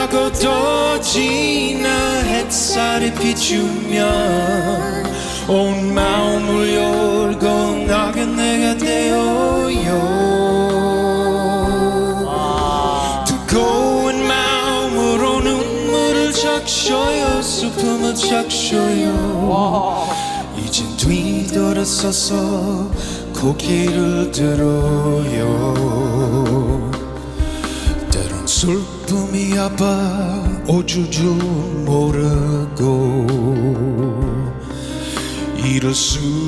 가고도 지나 햇살이 비추면 온 마음을 열고 나그네가 되어요. 두꺼운 마음으로 눈물을 적셔요. 슬픔을 적셔요. 이젠 뒤돌아서서 고개를 들어요. 때론 슬픔이 아파 오줄 줄 모르고 이럴 수